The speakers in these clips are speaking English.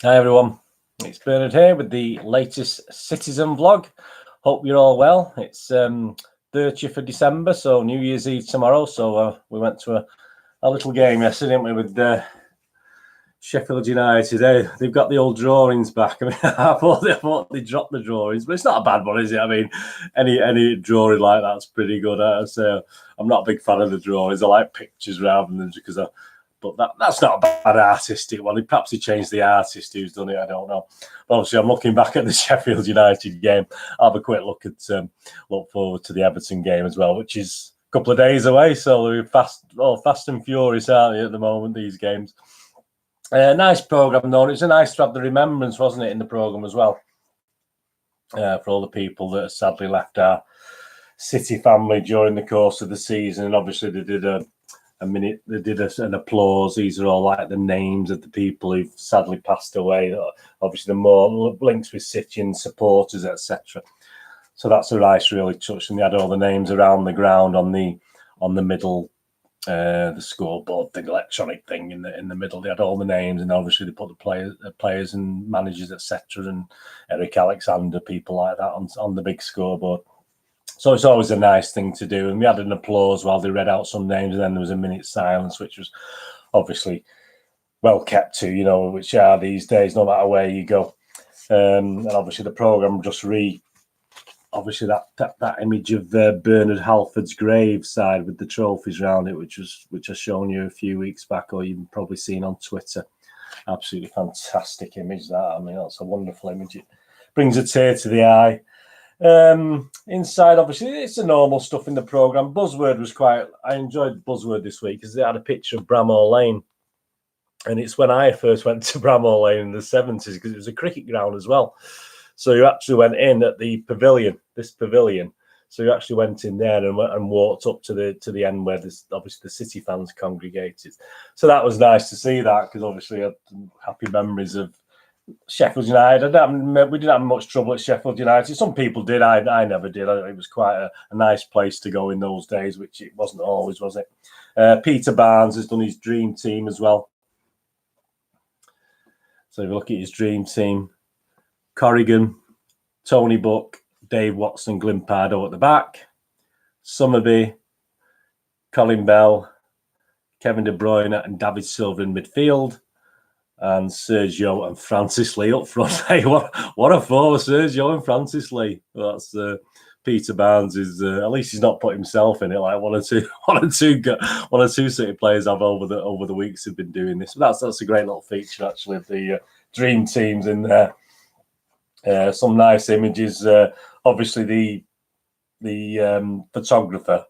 Hi everyone, it's Bernard here with the latest Citizen vlog. Hope you're all well. It's 30th of December, so New Year's Eve tomorrow. So we went to a little game yesterday, didn't we, with Sheffield United. They've got the old drawings back. I mean, I thought they dropped the drawings, but it's not a bad one, is it? I mean, any drawing like that's pretty good. So I'm not a big fan of the drawings. I like pictures rather than because but that's not a bad artistic one. Perhaps he changed the artist who's done it. I don't know. But obviously, I'm looking back at the Sheffield United game. I'll have a quick look forward to the Everton game as well, which is a couple of days away. So they're fast and furious, aren't they, at the moment, these games? Nice programme, though. It was nice to have the remembrance, wasn't it, in the programme as well? For all the people that have sadly left our City family during the course of the season. And obviously, they did an applause. These are all like the names of the people who've sadly passed away. Obviously, the more links with City and supporters, etc. So that's a nice, really touch. And they had all the names around the ground on the middle, the scoreboard, the electronic thing in the middle. They had all the names, and obviously they put the players and managers, etc. And Eric Alexander, people like that on the big scoreboard. So it's always a nice thing to do. And we had an applause while they read out some names, and then there was a minute's silence, which was obviously well kept to, which are these days, no matter where you go. And obviously the programme just obviously that image of Bernard Halford's grave side with the trophies around it, which I've shown you a few weeks back, or you've probably seen on Twitter. Absolutely fantastic image, that. I mean, that's a wonderful image. It brings a tear to the eye. Inside, obviously, it's the normal stuff in the programme. Buzzword was I enjoyed Buzzword this week because they had a picture of Bramhall Lane. And it's when I first went to Bramhall Lane in the 70s, because it was a cricket ground as well. So you actually went in at the pavilion, this pavilion. So you actually went in there and walked up to the end where obviously the City fans congregated. So that was nice to see that, because obviously I had happy memories of Sheffield United. We didn't have much trouble at Sheffield United. Some people did. I never did. It was quite a nice place to go in those days, which it wasn't always, was it? Peter Barnes has done his dream team as well. So if you look at his dream team, Corrigan, Tony Buck, Dave Watson, Glimpardo at the back, Summerby, Colin Bell, Kevin De Bruyne and David Silva in midfield, and Sergio and Francis Lee up front. Hey, what a four, Sergio and Francis Lee. That's Peter Barnes is at least he's not put himself in it like one or two City players have over the weeks have been doing this. But that's a great little feature actually of the dream teams in there. Some nice images. Obviously the photographer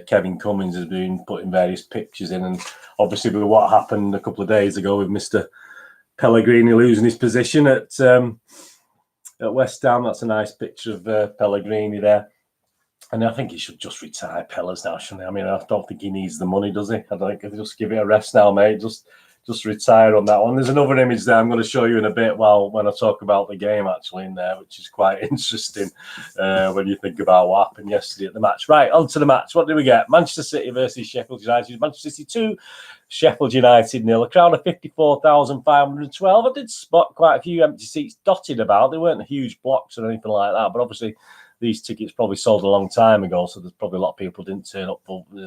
Kevin Cummins has been putting various pictures in, and obviously with what happened a couple of days ago with Mr. Pellegrini losing his position at West Ham, that's a nice picture of Pellegrini there. And I think he should just retire Pellers now, shouldn't he? I mean, I don't think he needs the money, does he? I think he'll just give it a rest now, mate. Just retire on that one. There's another image there I'm going to show you in a bit when I talk about the game actually in there, which is quite interesting when you think about what happened yesterday at the match. Right, on to the match. What did we get? Manchester City versus Sheffield United. Manchester City 2, Sheffield United 0. A crowd of 54,512. I did spot quite a few empty seats dotted about. They weren't huge blocks or anything like that, but obviously these tickets probably sold a long time ago, so there's probably a lot of people didn't turn up.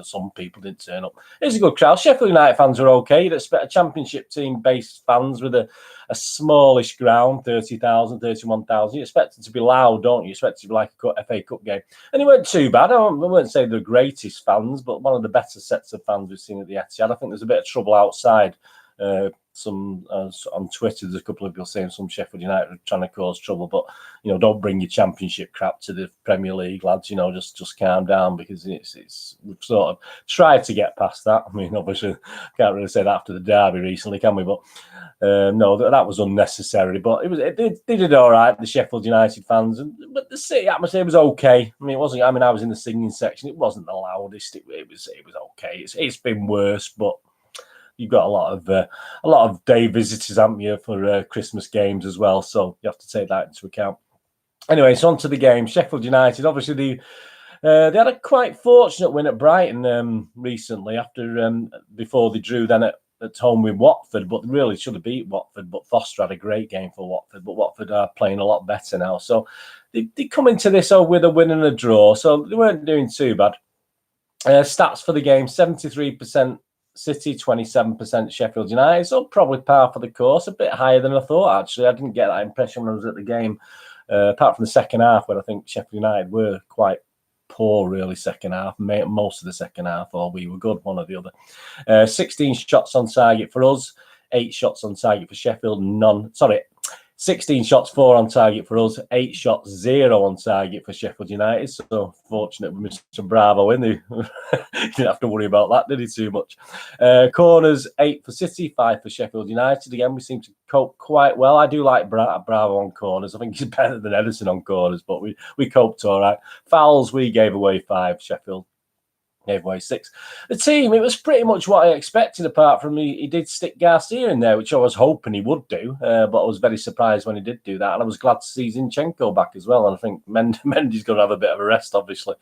Some people didn't turn up. It's a good crowd. Sheffield United fans are okay. You'd expect a championship team-based fans with a smallish ground, 30,000, 31,000. You expect it to be loud, don't you? You expect it to be like a FA Cup game. And it weren't too bad. I wouldn't say they're the greatest fans, but one of the better sets of fans we've seen at the Etihad. I think there's a bit of trouble outside. On Twitter, there's a couple of people saying some Sheffield United are trying to cause trouble, but don't bring your championship crap to the Premier League, lads. Just calm down, because we've sort of tried to get past that. I mean, obviously, can't really say that after the derby recently, can we? But no, that was unnecessary. But they did all right, the Sheffield United fans, but the City atmosphere was okay. I mean, it wasn't. I mean, I was in the singing section. It wasn't the loudest. It was okay. It's been worse, but you've got a lot of day visitors, haven't you, for Christmas games as well. So you have to take that into account. Anyway, so on to the game. Sheffield United, obviously, they had a quite fortunate win at Brighton recently before they drew then at at home with Watford, but really should have beat Watford. But Foster had a great game for Watford, but Watford are playing a lot better now. So they come into this with a win and a draw, so they weren't doing too bad. Stats for the game: 73% City, 27% Sheffield United. So probably par for the course, a bit higher than I thought, actually. I didn't get that impression when I was at the game, apart from the second half, where I think Sheffield United were quite poor, really, second half. Most of the second half, or we were good, one or the other. 16 shots on target for us, 8 shots on target for Sheffield, 16 shots, 4 on target for us, 8 shots, 0 on target for Sheffield United. So fortunate with Mr. Bravo in. He didn't have to worry about that, did he, too much? Corners, 8 for City, 5 for Sheffield United. Again, we seem to cope quite well. I do like Bravo on corners. I think he's better than Edison on corners, but we coped all right. Fouls, we gave away 5, Sheffield gave away 6. The team, it was pretty much what I expected, apart from he did stick Garcia in there, which I was hoping he would do, but I was very surprised when he did do that, and I was glad to see Zinchenko back as well, and I think Mendy's going to have a bit of a rest, obviously.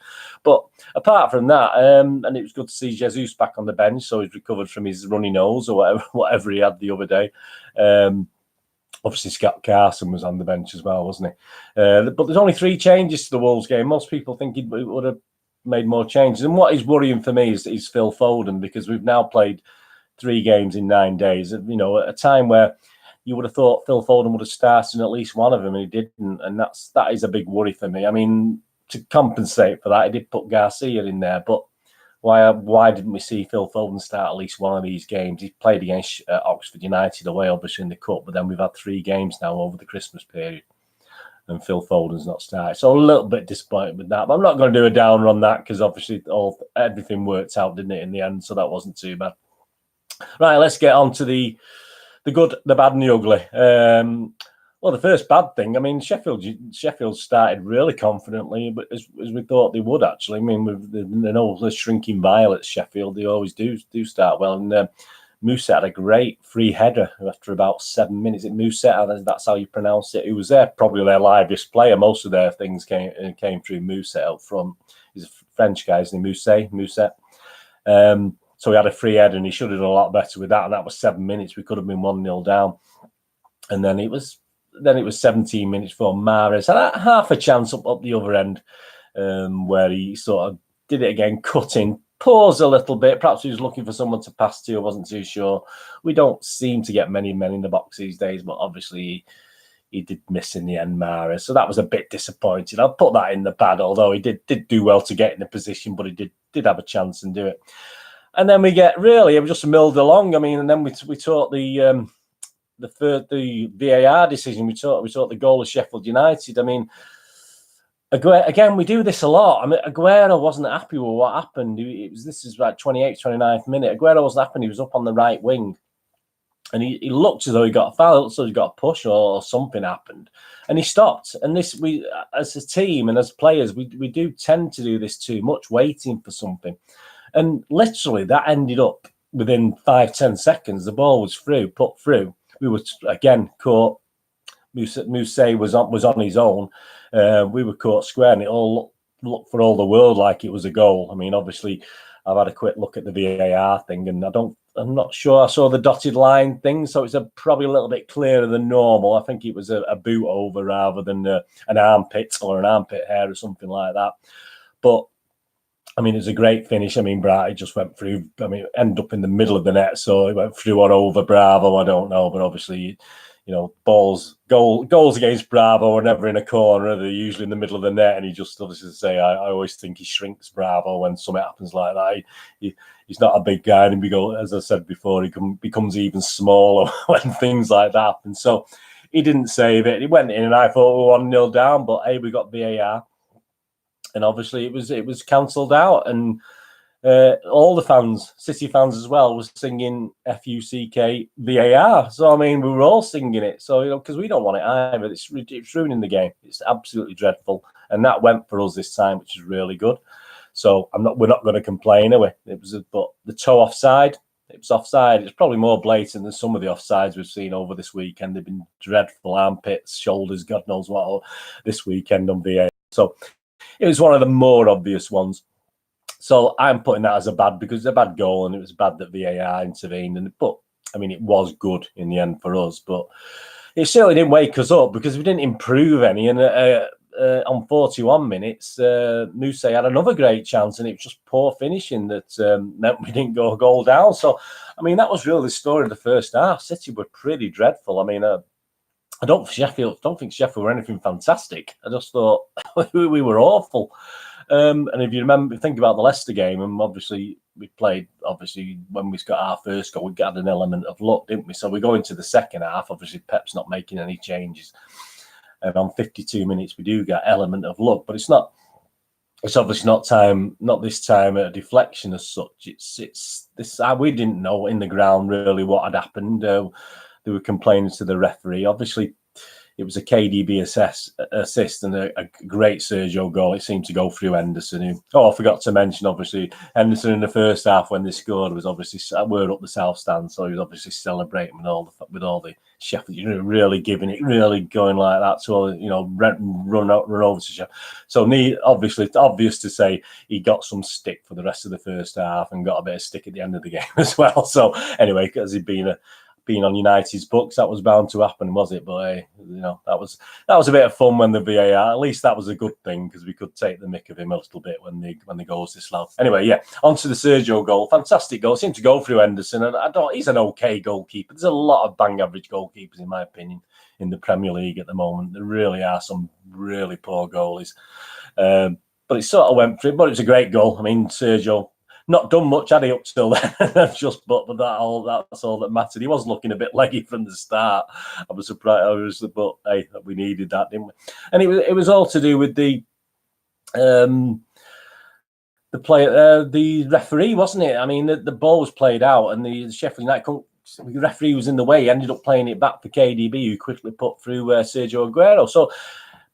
But apart from that, and it was good to see Jesus back on the bench, so he's recovered from his runny nose or whatever he had the other day. Obviously, Scott Carson was on the bench as well, wasn't he? But there's only 3 changes to the Wolves game. Most people think it would have made more changes. And what is worrying for me is Phil Foden, because we've now played 3 games in 9 days. You know, at a time where you would have thought Phil Foden would have started in at least one of them, and he didn't. And that is a big worry for me. I mean, to compensate for that, he did put Garcia in there, but why didn't we see Phil Foden start at least one of these games? He played against Oxford United away, obviously, in the cup, but then we've had 3 games now over the Christmas period, and Phil Foden's not started. So a little bit disappointed with that. But I'm not going to do a downer on that, because obviously everything worked out, didn't it, in the end? So that wasn't too bad. Right, let's get on to the good, the bad, and the ugly. Well, the first bad thing, I mean, Sheffield started really confidently, but as we thought they would, actually. I mean, with the shrinking violets, Sheffield, they always do start well. And Musa had a great free header after about 7 minutes. That's how you pronounce it. He was probably their liveliest player. Most of their things came through Musa up front. He's a French guy, isn't he? Musa. So he had a free header, and he should have done a lot better with that. And that was 7 minutes. We could have been 1-0 down. And then it was 17 minutes for Mahrez. Had half a chance up the other end, where he sort of did it again, cutting, paused a little bit. Perhaps he was looking for someone to pass to. I wasn't too sure. We don't seem to get many men in the box these days, but obviously he did miss in the end, Mahrez. So that was a bit disappointing. I'll put that in the bad, although he did do well to get in the position, but he did have a chance and do it. And then we it just milled along. I mean, and then we talked the VAR decision. We talked the goal of Sheffield United. I mean, again, we do this a lot. I mean, Aguero wasn't happy with what happened. This is like 28th, 29th minute. Aguero wasn't happy. He was up on the right wing, and he looked as though he got a foul, looked as though he got a push or something happened, and he stopped. And we, as a team and as players, we do tend to do this too much, waiting for something. And literally, that ended up within 5-10 seconds. The ball was put through. We were again caught. Musa was on his own. We were caught square, and it all looked for all the world like it was a goal. I mean, obviously, I've had a quick look at the VAR thing, and I'm not sure I saw the dotted line thing, so it's probably a little bit clearer than normal. I think it was a boot over rather than an armpit or an armpit hair or something like that. But I mean, it was a great finish. I mean, Brighty just went through. I mean, ended up in the middle of the net, so he went through or over Bravo. I don't know, but obviously, you know, goals against Bravo are never in a corner. They're usually in the middle of the net, and he just obviously say, I always think he shrinks Bravo when something happens like that. He's not a big guy, and as I said before, he becomes even smaller when things like that happen. So he didn't save it. He went in, and I thought we were 1-0 down, but hey, we got VAR. And obviously it was cancelled out, and all the fans, City fans as well, was singing FUCK VAR. So I mean, we were all singing it. So because we don't want it either. It's ruining the game. It's absolutely dreadful, and that went for us this time, which is really good. So we're not going to complain, are we? But the toe offside. It was offside. It's probably more blatant than some of the offsides we've seen over this weekend. They've been dreadful, armpits, shoulders, God knows what, this weekend on VAR. So it was one of the more obvious ones. So I'm putting that as a bad, because it's a bad goal, and it was bad that VAR intervened. But I mean, it was good in the end for us, but it certainly didn't wake us up because we didn't improve any. And on 41 minutes, Mousse had another great chance, and it was just poor finishing that meant we didn't go a goal down. So, I mean, that was really the story of the first half. City were pretty dreadful. I mean, I don't think Sheffield were anything fantastic. I just thought we were awful. And if you think about the Leicester game, and obviously we played, when we got our first goal, we got an element of luck, didn't we? So we go into the second half, obviously Pep's not making any changes. And on 52 minutes, we do get element of luck, but it's obviously not this time a deflection as such. It's this, we didn't know in the ground really what had happened. They were complaining to the referee. Obviously, it was a KDB assist and a great Sergio goal. It seemed to go through Henderson. I forgot to mention, obviously, Henderson in the first half when they scored was obviously, we're up the south stand, so he was obviously celebrating with all the Sheffield, really giving it, really going like that. So, run over to Sheffield. So, obviously, it's obvious to say he got some stick for the rest of the first half and got a bit of stick at the end of the game as well. So, anyway, because he'd been on United's books, that was bound to happen, was it? But that was a bit of fun when the VAR. At least that was a good thing because we could take the mick of him a little bit when the goals this loud. Anyway, yeah, onto the Sergio goal. Fantastic goal. Seemed to go through Henderson, and he's an okay goalkeeper. There's a lot of bang average goalkeepers, in my opinion, in the Premier League at the moment. There really are some really poor goalies, but it sort of went through. But it was a great goal. I mean, Sergio. Not done much, had he, up till then? But that's all that mattered. He was looking a bit leggy from the start. I was surprised, but hey, we needed that, didn't we? And it was all to do with the referee, wasn't it? I mean, the ball was played out, and the Sheffield United the referee was in the way. He ended up playing it back for KDB, who quickly put through Sergio Aguero. So,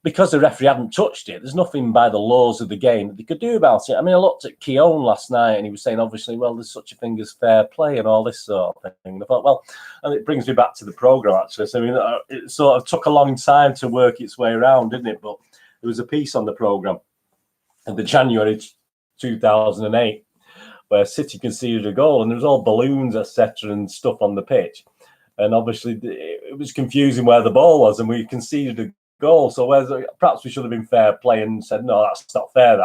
because the referee hadn't touched it, there's nothing by the laws of the game that they could do about it. I mean, I looked at Keown last night and he was saying, obviously, well, there's such a thing as fair play and all this sort of thing. And I thought, well, and it brings me back to the programme, actually. So, I mean, it sort of took a long time to work its way around, didn't it? But there was a piece on the programme in the January 2008 where City conceded a goal and there was all balloons, etc. and stuff on the pitch. And obviously, it was confusing where the ball was and we conceded a goal. So perhaps we should have been fair play and said, no, that's not fair.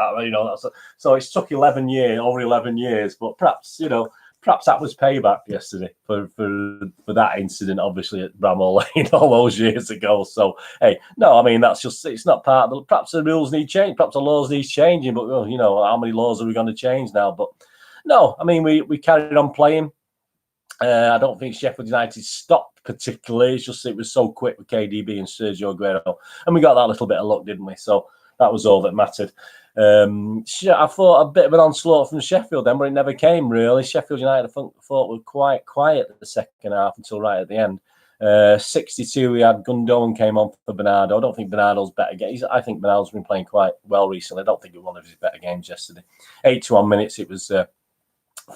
So it's took over 11 years, but perhaps that was payback yesterday for that incident, obviously at Bramall Lane all those years ago. So hey, no, I mean it's not part of the. Perhaps the rules need change, perhaps the laws need changing, but how many laws are we going to change now? But no, I mean we carried on playing. I don't think Sheffield United stopped particularly. It's just it was so quick with KDB and Sergio Aguero. And we got that little bit of luck, didn't we? So that was all that mattered. I thought a bit of an onslaught from Sheffield then, but it never came, really. Sheffield United, I thought, were quite quiet at the second half until right at the end. 62, we had Gundogan came on for Bernardo. I don't think Bernardo's better. I think Bernardo's been playing quite well recently. I don't think it was one of his better games yesterday. 81 minutes, it was...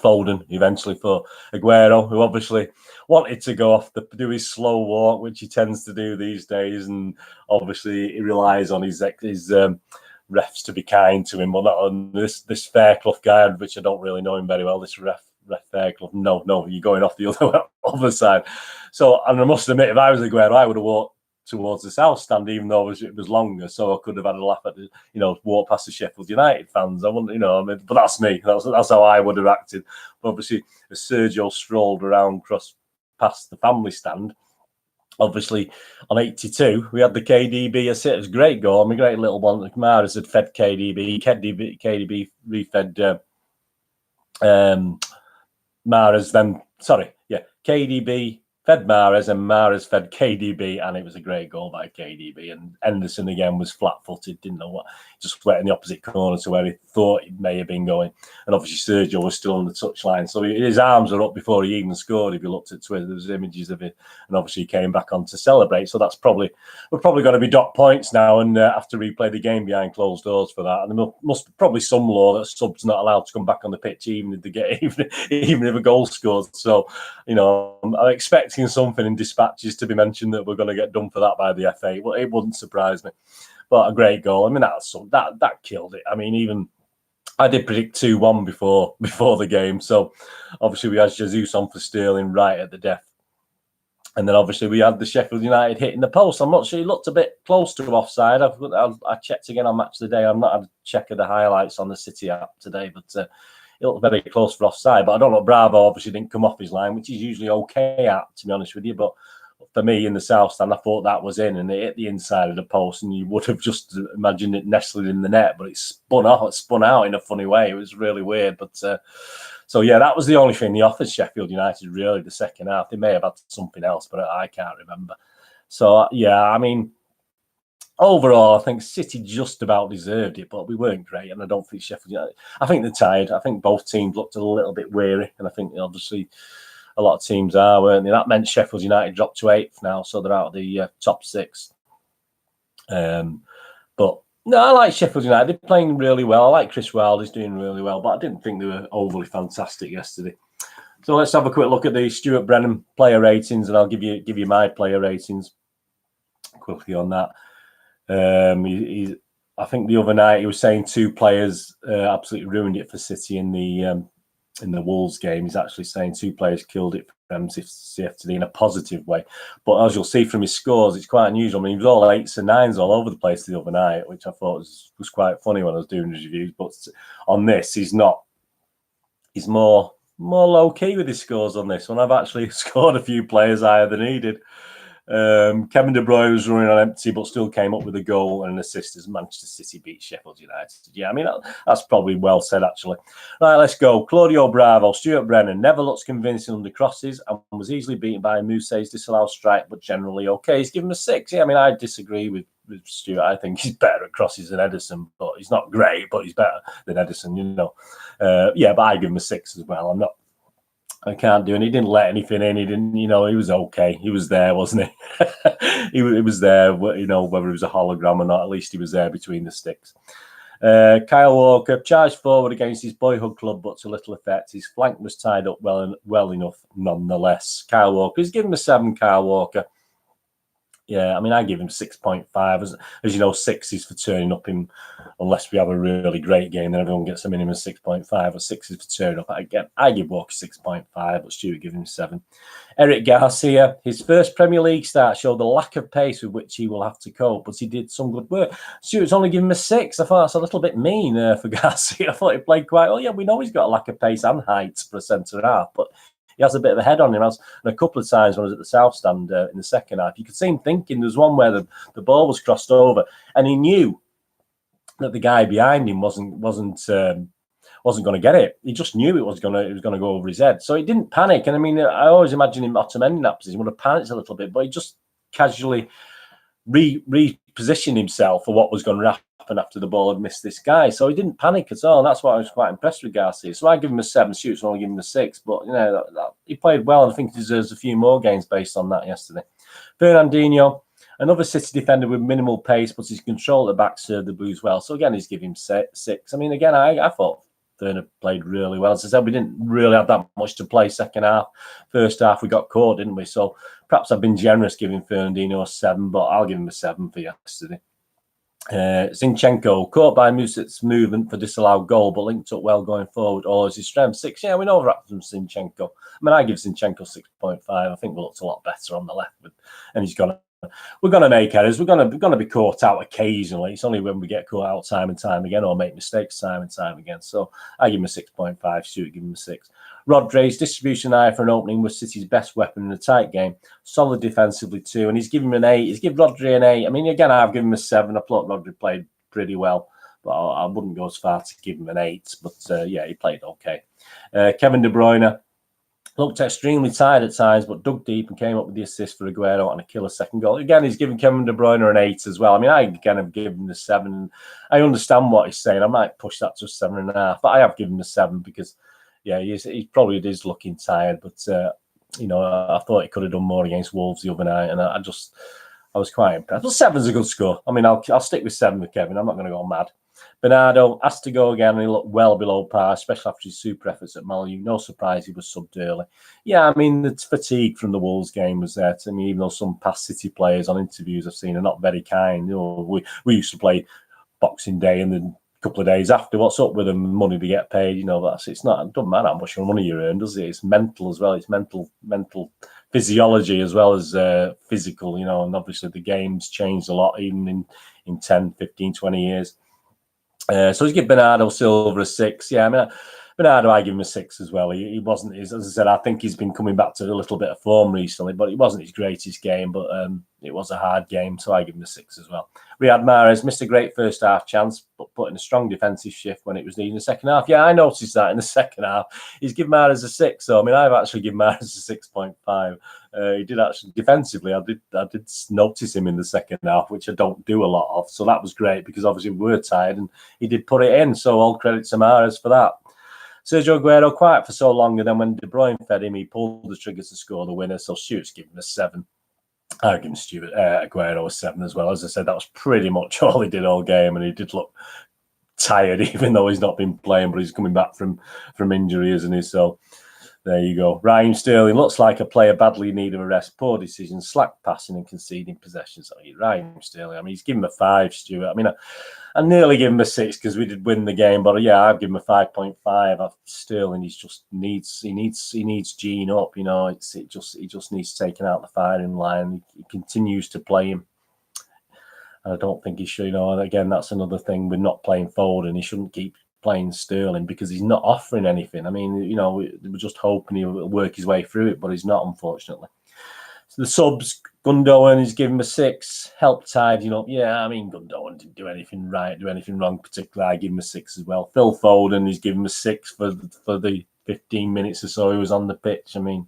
Foden eventually for Aguero, who obviously wanted to go off do his slow walk, which he tends to do these days, and obviously he relies on his refs to be kind to him. Well, not on this Fairclough guy, which I don't really know him very well. This ref Fairclough, no, you're going off the other side. So, and I must admit, if I was Aguero, I would have walked towards the south stand, even though it was longer, so I could have had a laugh at walk past the Sheffield United fans. I wouldn't, but that's me. That's how I would have acted. But obviously, as Sergio strolled around past the family stand, obviously on 82, we had the KDB assist. It was a great goal. I mean, great little one. Mahrez had fed KDB. KDB refed Mahrez. Then KDB fed Mahrez and Mahrez fed KDB, and it was a great goal by KDB. And Henderson again was flat-footed, didn't know what, just went in the opposite corner to where he thought it may have been going. And obviously Sergio was still on the touchline, so his arms were up before he even scored. If you looked at Twitter, there was images of it, and obviously he came back on to celebrate. So we're probably going to be docked points now, and have to replay the game behind closed doors for that. And there must be probably some law that subs not allowed to come back on the pitch even if a goal scored. So I'm expecting something in dispatches to be mentioned that we're going to get done for that by the FA. Well, it wouldn't surprise me. But a great goal. I mean, that killed it. I mean, even I did predict 2-1 before the game. So obviously we had Jesus on for Sterling right at the death. And then obviously we had the Sheffield United hitting the post. I'm not sure, he looked a bit close to offside. I checked again on Match of the Day. I've not had a check of the highlights on the City app today, but it looked very close for offside. But I don't know, Bravo obviously didn't come off his line, which is usually okay at, to be honest with you. But for me in the South Stand, I thought that was in, and it hit the inside of the post, and you would have just imagined it nestling in the net, but it spun out in a funny way. It was really weird. But so yeah, that was the only thing they offered Sheffield United really the second half. They may have had something else, but I can't remember. So yeah, I mean, overall, I think City just about deserved it, but we weren't great, and I don't think Sheffield United. I think they're tired. I think both teams looked a little bit weary, and I think obviously a lot of teams are, weren't they? That meant Sheffield United dropped to 8th now, so they're out of the top 6. But no, I like Sheffield United. They're playing really well. I like Chris Wilder's doing really well, but I didn't think they were overly fantastic yesterday. So let's have a quick look at the Stuart Brennan player ratings, and I'll give you my player ratings quickly on that. I think the other night he was saying 2 players absolutely ruined it for City in the Wolves game. He's actually saying 2 players killed it for MCFTD in a positive way. But as you'll see from his scores, it's quite unusual. I mean, he was all 8s and 9s all over the place the other night, which I thought was quite funny when I was doing his reviews. But on this, he's not. He's more low key with his scores on this one. I've actually scored a few players higher than he did. Kevin De Bruyne was running on empty, but still came up with a goal and an assist as Manchester City beat Sheffield United. Yeah, I mean, that's probably well said, actually. Right, let's go. Claudio Bravo, Stuart Brennan never looks convincing under crosses and was easily beaten by Mousse's disallowed strike, but generally okay. He's given him a 6. Yeah, I mean, I disagree with Stuart. I think he's better at crosses than Ederson, but he's not great, but he's better than Ederson, you know. Yeah, but I give him a 6 as well. I can't do it. He didn't let anything in. He didn't, he was okay. He was there, wasn't he? he was there, whether it was a hologram or not, at least he was there between the sticks. Kyle Walker charged forward against his boyhood club, but to little effect. His flank was tied up well enough, nonetheless. Kyle Walker, he's given him a 7, Kyle Walker. Yeah, I mean, I give him 6.5. As you know, 6 is for turning up him, unless we have a really great game, then everyone gets a minimum 6.5, or 6 is for turning up. I give Walker 6.5, but Stuart gives him 7. Eric Garcia, his first Premier League start showed the lack of pace with which he will have to cope, but he did some good work. Stuart's only given him a 6. I thought that's a little bit mean for Garcia. I thought he played quite well. Yeah, we know he's got a lack of pace and height for a centre-half, but he has a bit of a head on him. And a couple of times when I was at the South Stand in the second half, you could see him thinking. There was one where the ball was crossed over, and he knew that the guy behind him wasn't going to get it. He just knew it was going to go over his head. So he didn't panic. And I mean, I always imagine him Otamendi in that position would have panicked a little bit, but he just casually repositioned himself for what was going to happen after the ball had missed this guy. So he didn't panic at all. And that's why I was quite impressed with Garcia. So I give him a 7. Stuart's only give him a 6. But he played well, and I think he deserves a few more games based on that yesterday. Fernandinho, another City defender with minimal pace, but his control at the back served the Blues well. So again, he's giving him 6. I mean, again, I thought Werner played really well. As I said, we didn't really have that much to play second half. First half, we got caught, didn't we? So perhaps I've been generous giving Fernandinho a 7, but I'll give him a 7 for yesterday. Zinchenko, caught by Music's movement for disallowed goal, but linked up well going forward. All is his strength. 6. Yeah, we know that from Zinchenko. I mean, I give Zinchenko 6.5. I think we looked a lot better on the left, and we're going to make errors. We're going to be caught out occasionally. It's only when we get caught out time and time again, or make mistakes time and time again. So I give him a 6.5. Stuart give him a 6. Rodri's distribution eye for an opening was City's best weapon in a tight game. Solid defensively too, and he's given him an 8. He's given Rodri an 8. I mean, again, I've given him a 7. I thought Rodri played pretty well, but I wouldn't go as far to give him an 8. But yeah, he played okay. Kevin De Bruyne looked extremely tired at times, but dug deep and came up with the assist for Aguero and a killer second goal. Again, he's given Kevin De Bruyne an 8 as well. I mean, I again have given him a 7. I understand what he's saying. I might push that to a 7.5, but I have given him a 7 because, yeah, he probably is looking tired. But I thought he could have done more against Wolves the other night, and I was quite impressed. But 7's a good score. I mean, I'll stick with 7 with Kevin. I'm not going to go mad. Bernardo has to go again, and he looked well below par, especially after his super efforts at Malu. No surprise he was subbed early. Yeah, I mean, the fatigue from the Wolves game was there to me, even though some past City players on interviews I've seen are not very kind. We used to play Boxing Day and then couple of days after, what's up with them? Money they get paid, you know, it doesn't matter how much money you earn, does it? It's mental as well. It's mental physiology as well as physical, you know, and obviously the game's changed a lot, even in 10, 15, 20 years. So he's give Bernardo Silva a 6. Yeah, I mean, Bernardo, I give him a 6 as well. He wasn't, as I said, I think he's been coming back to a little bit of form recently, but it wasn't his greatest game, but it was a hard game, so I give him a 6 as well. Riyad Mahrez missed a great first half chance, but put in a strong defensive shift when it was needed in the second half. Yeah, I noticed that in the second half. He's given Mahrez a 6, so I mean, I've actually given Mahrez a 6.5. He did actually defensively. I did notice him in the second half, which I don't do a lot of. So that was great because obviously we were tired and he did put it in. So all credit to Mahrez for that. Sergio Aguero quiet for so long, and then when De Bruyne fed him, he pulled the trigger to score the winner. So Stuart's given him a 7. I'll give him Aguero a 7 as well. As I said, that was pretty much all he did all game, and he did look tired, even though he's not been playing, but he's coming back from injury, isn't he? So there you go. Raheem Sterling looks like a player badly in need of a rest. Poor decisions, slack passing and conceding possessions. Raheem Sterling, I mean, he's given him a 5, Stuart. I mean, I nearly give him a 6 because we did win the game, but yeah, I've given him a 5.5. Sterling, he needs Gene up, you know. He just needs taken out the firing line. He continues to play him. And I don't think he should, you know. And again, that's another thing. We're not playing forward, and he shouldn't keep playing Sterling because he's not offering anything. I mean, you know, we're just hoping he'll work his way through it, but he's not, unfortunately. So the subs, Gundogan is giving him a 6. Help tidying up. Yeah, I mean, Gundogan didn't do anything right, do anything wrong particularly. I give him a 6 as well. Phil Foden is giving him a 6 for the 15 minutes or so he was on the pitch. I mean,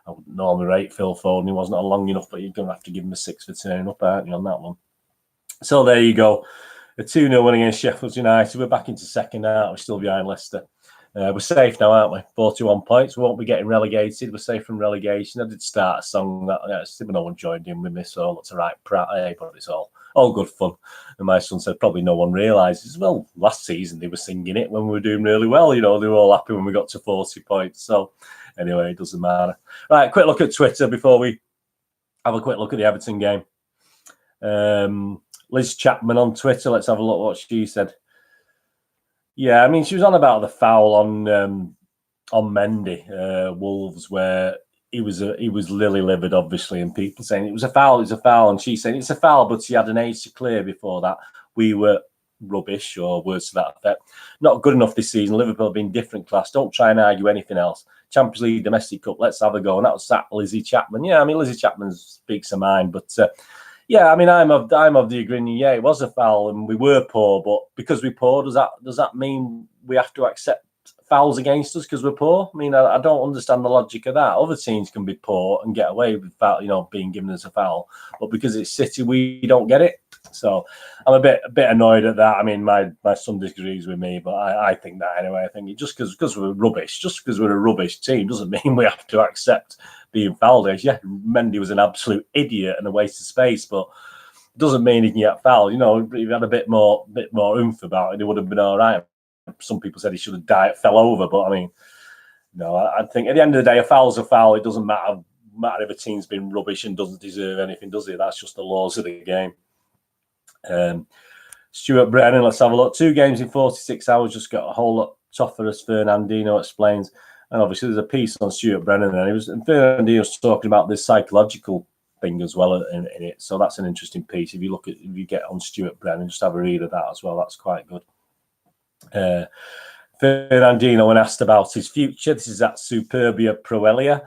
I wouldn't normally rate Phil Foden. He wasn't long enough, but you're going to have to give him a 6 for turning up, aren't you, on that one? So there you go. A 2-0 win against Sheffield United. We're back into second now. We're still behind Leicester. We're safe now, aren't we? 41 points. We won't be getting relegated. We're safe from relegation. I did start a song that no one joined in with me, so it's a right prat. But it's all good fun. And my son said probably no one realises. Well, last season they were singing it when we were doing really well. You know, they were all happy when we got to 40 points. So anyway, it doesn't matter. Right, quick look at Twitter before we have a quick look at the Everton game. Liz Chapman on Twitter. Let's have a look what she said. Yeah, I mean, she was on about the foul on Mendy, Wolves, where he was lily-livered, obviously, and people saying it was a foul, and she's saying it's a foul, but he had an age to clear before that. We were rubbish, or words to that effect. Not good enough this season. Liverpool have been different class. Don't try and argue anything else. Champions League, Domestic Cup, let's have a go. And that was that Lizzie Chapman. Yeah, I mean, Lizzie Chapman speaks her mind, but... yeah, I mean, I'm of the agreement. Yeah, it was a foul, and we were poor. But because we're poor, does that mean we have to accept fouls against us because we're poor? I mean, I don't understand the logic of that. Other teams can be poor and get away with foul, you know, being given us a foul, but because it's City, we don't get it. So I'm a bit annoyed at that. I mean, my son disagrees with me, but I think that anyway. I think just because we're rubbish, just because we're a rubbish team, doesn't mean we have to accept being fouled. Yeah, Mendy was an absolute idiot and a waste of space, but it doesn't mean he can get fouled. You know, if he had a bit more oomph about it, it would have been all right. Some people said he should have fell over, but I mean, no, I think at the end of the day, a foul's a foul. It doesn't matter if a team's been rubbish and doesn't deserve anything, does it? That's just the laws of the game. Stuart Brennan, let's have a look. 2 games in 46 hours, just got a whole lot tougher, as Fernandino explains. And obviously, there's a piece on Stuart Brennan, and Fernandino was talking about this psychological thing as well in it. So that's an interesting piece. If you get on Stuart Brennan, just have a read of that as well. That's quite good. Fernandino, when asked about his future, this is at Superbia Proelia.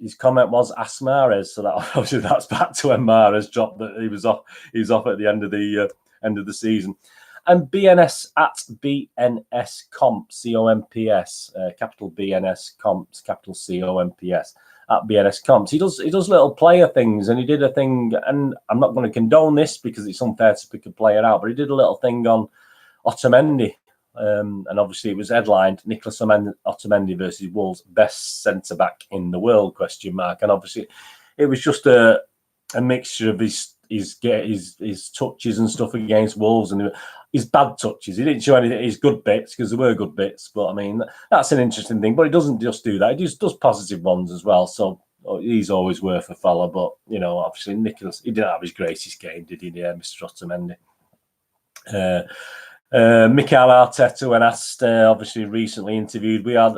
His comment was "Ask Mahrez," so that obviously that's back to when Mahrez dropped that he was off. He was off at the end of the season. And BNS at BNS Comps, COMPS, capital BNS Comps, capital COMPS at BNS Comps. He does little player things, and he did a thing, and I'm not going to condone this because it's unfair to pick a player out, but he did a little thing on Otamendi. And obviously it was headlined Nicolas Otamendi versus Wolves, best centre-back in the world, ? And obviously it was just a mixture of his touches and stuff against Wolves and his bad touches. He didn't show anything, his good bits, because there were good bits. But I mean, that's an interesting thing. But he doesn't just do that. He just does positive ones as well. So he's always worth a follow. But, you know, obviously Nicolas, he didn't have his greatest game, did he, Mr. Otamendi? Mikel Arteta, when asked, obviously recently interviewed, we are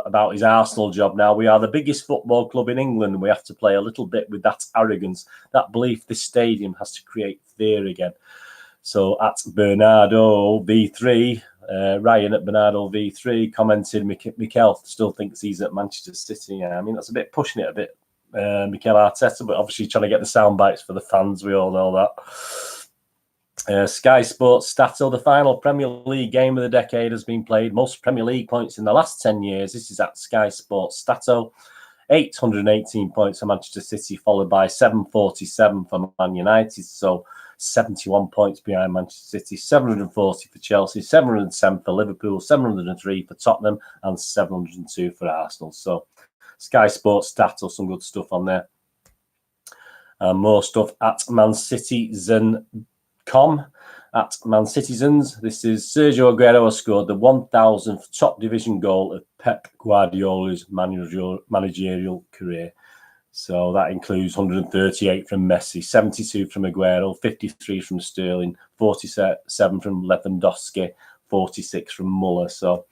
about his Arsenal job now. We are the biggest football club in England. We have to play a little bit with that arrogance, that belief this stadium has to create fear again. So at Bernardo V3, Ryan at Bernardo V3 commented, Mikel still thinks he's at Manchester City. Yeah, I mean, that's a bit pushing it a bit, Mikel Arteta, but obviously trying to get the sound bites for the fans. We all know that. Sky Sports Stato, the final Premier League game of the decade has been played. Most Premier League points in the last 10 years. This is at Sky Sports Stato. 818 points for Manchester City, followed by 747 for Man United. So 71 points behind Manchester City, 740 for Chelsea, 707 for Liverpool, 703 for Tottenham, and 702 for Arsenal. So Sky Sports Stato, some good stuff on there. And more stuff at Man Citizen.com. At Man Citizens, this is Sergio Aguero has scored the 1,000th top division goal of Pep Guardiola's managerial career. So that includes 138 from Messi, 72 from Aguero, 53 from Sterling, 47 from Lewandowski, 46 from Muller. So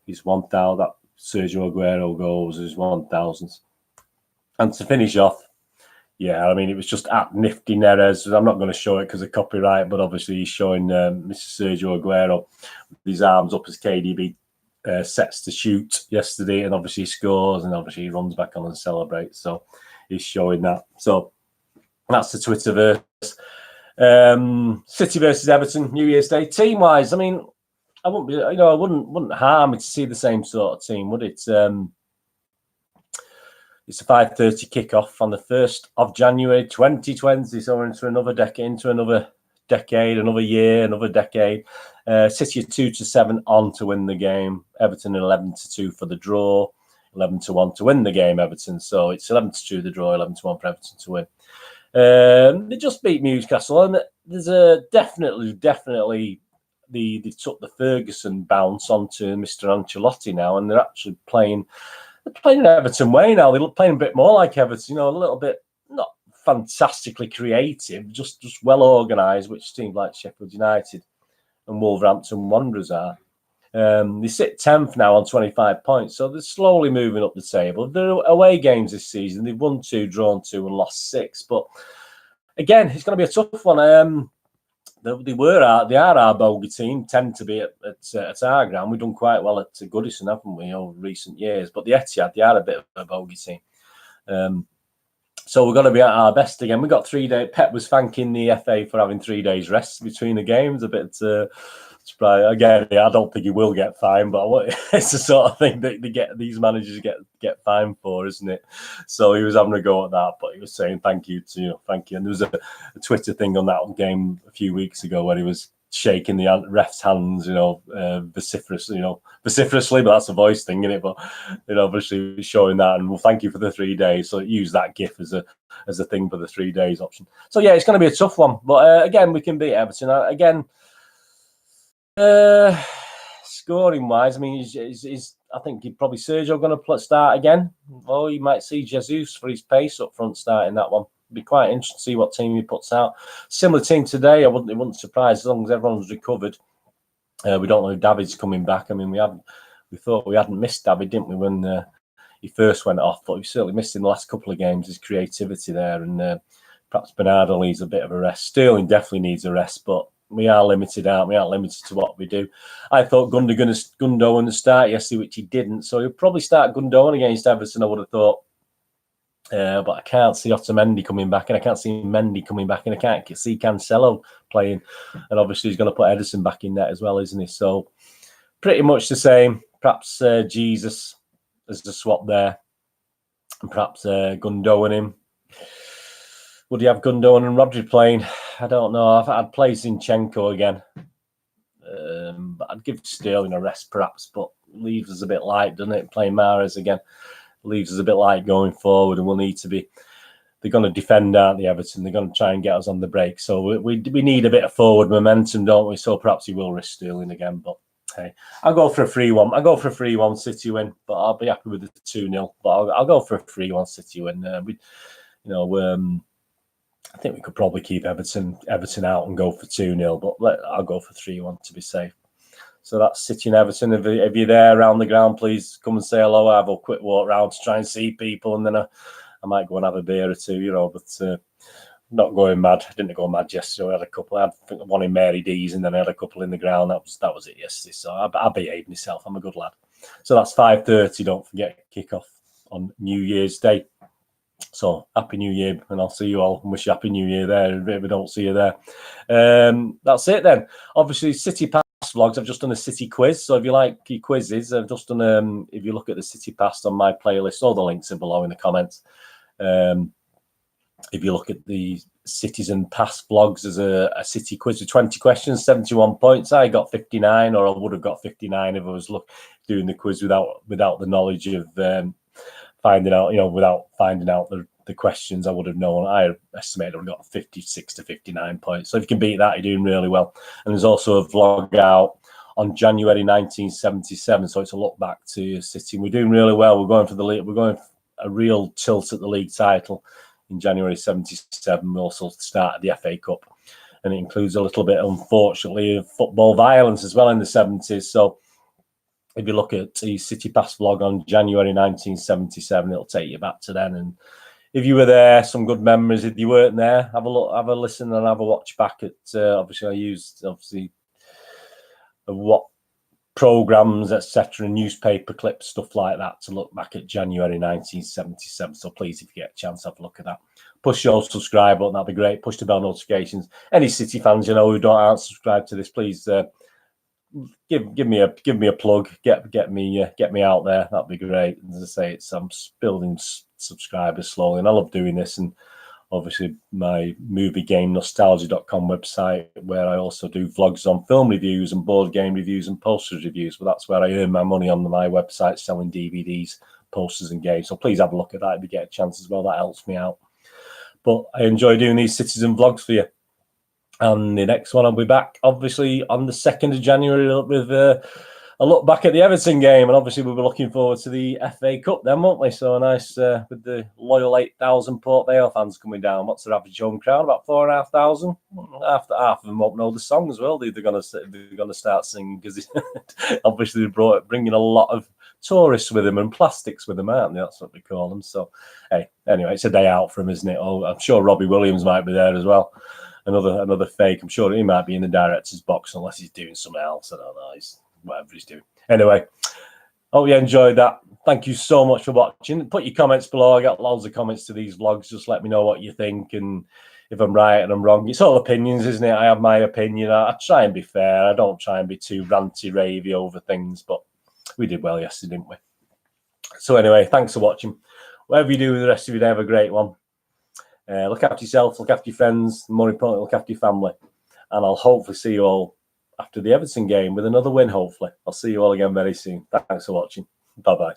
he's 1,000. That Sergio Aguero goals is 1,000. And to finish off, yeah, I mean, it was just at Nifty Neres. I'm not going to show it because of copyright, but obviously he's showing Mr. Sergio Aguero with his arms up as KDB sets to shoot yesterday, and obviously he scores, and obviously he runs back on and celebrates. So he's showing that. So that's the Twitterverse. City versus Everton, New Year's Day. Team-wise, I mean, I wouldn't harm it to see the same sort of team, would it? It's a 5:30 kickoff on the 1st of January 2020. So we're into another decade, another year, another decade. City are 2-7 on to win the game. Everton 11-2 for the draw, 11-1 to win the game. Everton. So it's 11-2 the draw, 11-1 for Everton to win. They just beat Newcastle, and there's a definitely they took the Ferguson bounce onto Mr. Ancelotti now, and they're actually playing. They're playing an Everton way now. They're playing a bit more like Everton, a little bit not fantastically creative, just well organised, which teams like Sheffield United and Wolverhampton Wanderers are. They sit 10th now on 25 points, so they're slowly moving up the table. Their away games this season, they've won 2, drawn 2, and lost 6. But again, it's going to be a tough one. They are our bogey team, tend to be at our ground. We've done quite well at Goodison, haven't we, over recent years? But the Etihad, they are a bit of a bogey team. So we're going to be at our best again. We got 3 days. Pep was thanking the FA for having 3 days rest between the games. A bit surprised. Again, I don't think he will get fined, but it's the sort of thing that these managers get fined for, isn't it? So he was having a go at that, but he was saying thank you. And there was a Twitter thing on that game a few weeks ago where he was shaking the ref's hands, vociferously, but that's a voice thing, isn't it? But obviously showing that, and well, thank you for the 3 days. So use that GIF as a thing for the 3 days option. So yeah, it's going to be a tough one, but again, we can beat Everton again. Scoring wise, I mean, I think he'd probably Sergio going to start again. Oh, you might see Jesus for his pace up front starting that one. It'd be quite interesting to see what team he puts out. Similar team today. It wouldn't surprise as long as everyone's recovered. We don't know if David's coming back. I mean, we thought we hadn't missed David, didn't we, when he first went off? But we certainly missed in the last couple of games his creativity there, and perhaps Bernardo needs a bit of a rest. Sterling definitely needs a rest, but we are limited, aren't we? We aren't limited to what we do. I thought Gundogan to start yesterday, which he didn't. So he'll probably start Gundogan against Everton, I would have thought. But I can't see Otamendi coming back, and I can't see Mendy coming back, and I can't see Cancelo playing. And obviously he's going to put Edison back in there as well, isn't he? So pretty much the same. Perhaps Jesus as the swap there. And perhaps Gundogan in. Would you have Gundogan and Rodri playing? I don't know. I'd play Zinchenko again. But I'd give Sterling a rest perhaps, but leaves us a bit light, doesn't it? Playing Mahrez again leaves us a bit light going forward, and we'll need to be. They're going to defend, aren't they, Everton? They're going to try and get us on the break. So we need a bit of forward momentum, don't we? So perhaps he will risk Sterling again. But hey, I'll go for a 3-1. I'll go for a 3-1 City win, but I'll be happy with the 2-0. But I'll go for a 3-1 City win. I think we could probably keep Everton out and go for 2-0, but I'll go for 3-1 to be safe. So that's City and Everton. If you're there around the ground, please come and say hello. I have a quick walk round to try and see people, and then I might go and have a beer or two, but not going mad. I didn't go mad yesterday. I had a couple. I had one in Mary D's, and then I had a couple in the ground. That was it yesterday. So I behaved myself. I'm a good lad. So that's 5:30. Don't forget kick-off on New Year's Day. So happy New Year, and I'll see you all and wish you happy New Year there if we don't see you there. That's it then. Obviously, City Pass vlogs. I've just done a City quiz. So if you like your quizzes, I've just done. If you look at the City Pass on my playlist, all the links are below in the comments. If you look at the Citizen Pass vlogs, there's a City quiz with 20 questions, 71 points. I got 59, or I would have got 59 if I was doing the quiz without the knowledge of finding out, without finding out the questions. I would have known. I estimated I got 56 to 59 points. So if you can beat that, you're doing really well. And there's also a vlog out on January 1977. So it's a look back to City. We're doing really well. We're going for the league. We're going for a real tilt at the league title in January 77. We also started the FA Cup, and it includes a little bit, unfortunately, of football violence as well in the 70s. So if you look at the City Pass vlog on January 1977, it'll take you back to then. And if you were there, some good memories. If you weren't there, have a look, have a listen, and have a watch back at. Obviously, I used what programs, etc., newspaper clips, stuff like that, to look back at January 1977. So please, if you get a chance, have a look at that. Push your subscribe button, that'd be great. Push the bell notifications. Any City fans who aren't subscribed to this, please give me a plug. Get me out there. That'd be great. As I say, I'm building subscribers slowly, and I love doing this. And obviously my moviegamenostalgia.com website, where I also do vlogs on film reviews and board game reviews and posters reviews. But that's where I earn my money, on my website, selling DVDs, posters and games. So please have a look at that if you get a chance as well. That helps me out. But I enjoy doing these Citizen vlogs for you. And the next one, I'll be back, obviously, on the 2nd of January with a look back at the Everton game. And obviously, we'll be looking forward to the FA Cup then, won't we? So nice with the loyal 8,000 Port Vale fans coming down. What's their average home crowd? About 4,500. Half of them won't know the songs, will they? They're going to start singing, because obviously they're bringing a lot of tourists with them and plastics with them, aren't they? That's what we call them. So, hey, anyway, it's a day out for them, isn't it? Oh, I'm sure Robbie Williams might be there as well. Another fake. I'm sure he might be in the director's box, unless he's doing something else. I don't know. He's whatever he's doing. Anyway, hope you enjoyed that. Thank you so much for watching. Put your comments below. I got loads of comments to these vlogs. Just let me know what you think, and if I'm right and I'm wrong. It's all opinions, isn't it? I have my opinion. I try and be fair. I don't try and be too ranty ravey over things, but we did well yesterday, didn't we? So anyway, thanks for watching. Whatever you do with the rest of your day, have a great one. Look after yourself, look after your friends, more importantly, look after your family. And I'll hopefully see you all after the Everton game with another win, hopefully. I'll see you all again very soon. Thanks for watching. Bye-bye.